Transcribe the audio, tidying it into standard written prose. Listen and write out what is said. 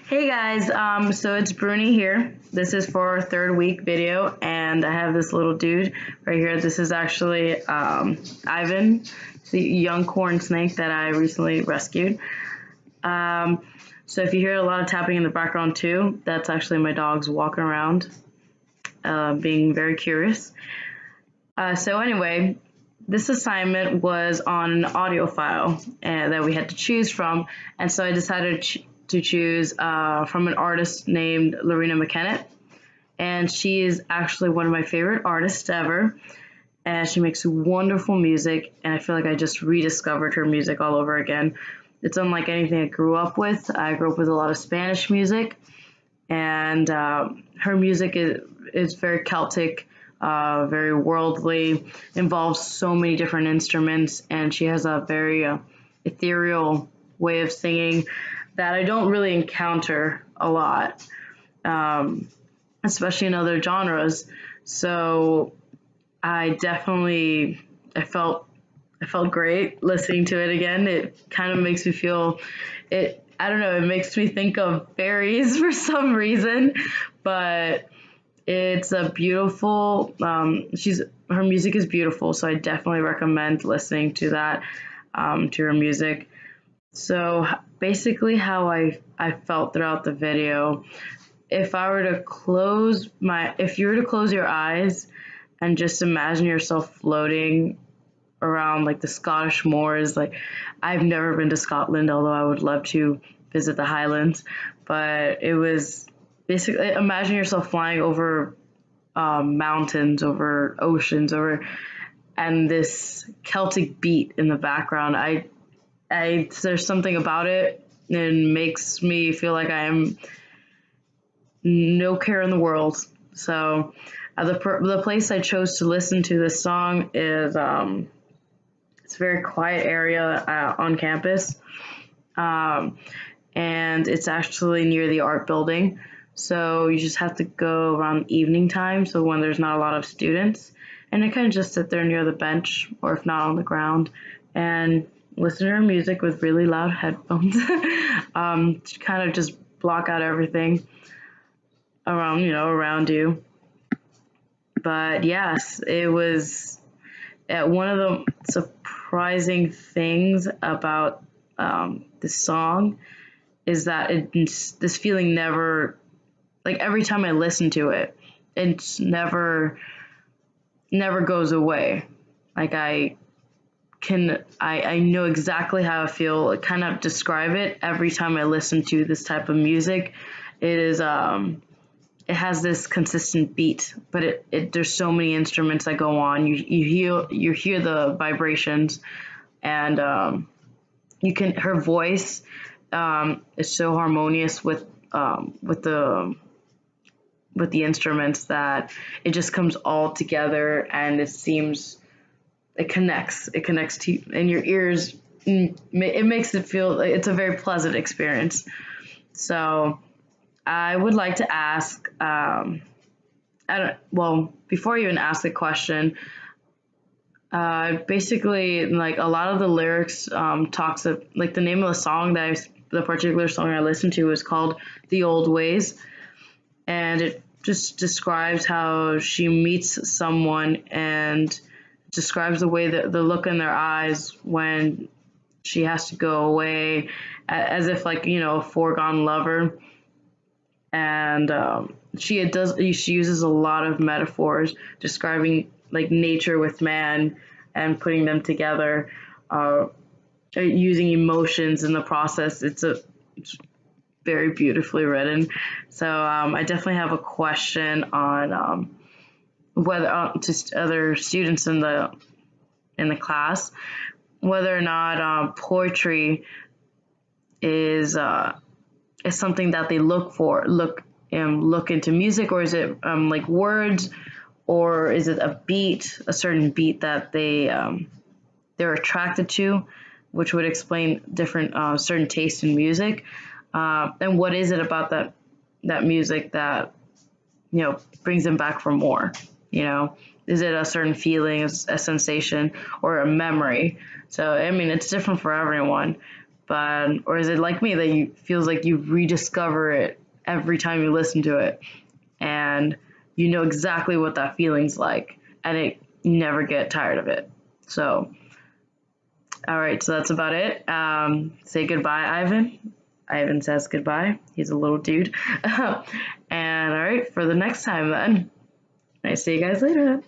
Hey guys, so it's Bruni here. This is for our third week video, and I have this little dude right here. This is actually Ivan, the young corn snake that I recently rescued. Um, so if you hear a lot of tapping in the background too, that's actually my dogs walking around, being very curious. So anyway, this assignment was on an audio file that we had to choose from, and so I decided to choose from an artist named Lorena McKennett, and she is actually one of my favorite artists ever, and she makes wonderful music, and I feel like I just rediscovered her music all over again. It's unlike anything I grew up with. I grew up with a lot of Spanish music, and her music is very Celtic, very worldly, involves so many different instruments, and she has a very ethereal way of singing that I don't really encounter a lot, especially in other genres. So I felt great listening to it again. It kind of makes me feel it. I don't know. It makes me think of fairies for some reason, but it's a beautiful. Her music is beautiful, so I definitely recommend listening to that, to her music. So basically, how I felt throughout the video. If you were to close your eyes and just imagine yourself floating around like the Scottish moors. Like, I've never been to Scotland, although I would love to visit the Highlands. But it was basically imagine yourself flying over mountains, over oceans, over and this Celtic beat in the background. I there's something about it and makes me feel like I am no care in the world. So the place I chose to listen to this song is it's a very quiet area on campus, um, and it's actually near the art building. So you just have to go around evening time, so when there's not a lot of students, and I kind of just sit there near the bench, or if not on the ground, and listen to her music with really loud headphones. To kind of just block out everything around you. But yes, it was one of the surprising things about this song is that this feeling never, like every time I listen to it, it's never goes away. Like I know exactly how I feel. I kind of describe it every time I listen to this type of music. It is it has this consistent beat, but there's so many instruments that go on. You hear the vibrations, and her voice is so harmonious with the instruments that it just comes all together, and it connects to in your ears. It makes it feel like it's a very pleasant experience. So I would like to ask, before I even ask the question, basically, like a lot of the lyrics talks of, like the name of the song the particular song I listened to is called The Old Ways, and it just describes how she meets someone and describes the way that the look in their eyes when she has to go away, as if like, a foregone lover. And she uses a lot of metaphors describing like nature with man and putting them together, using emotions in the process. It's very beautifully written. So I definitely have a question on whether just other students in the class, whether or not poetry is something that they look into music, or is it like words, or is it a certain beat that they're attracted to, which would explain different certain taste in music, and what is it about that music that brings them back for more? Is it a certain feeling, a sensation, or a memory? So I mean, it's different for everyone, but or is it like me that you feels like you rediscover it every time you listen to it, and you know exactly what that feeling's like, and you never get tired of it. So, all right, so that's about it. Say goodbye, Ivan. Ivan says goodbye. He's a little dude. And all right, for the next time then. I see you guys later.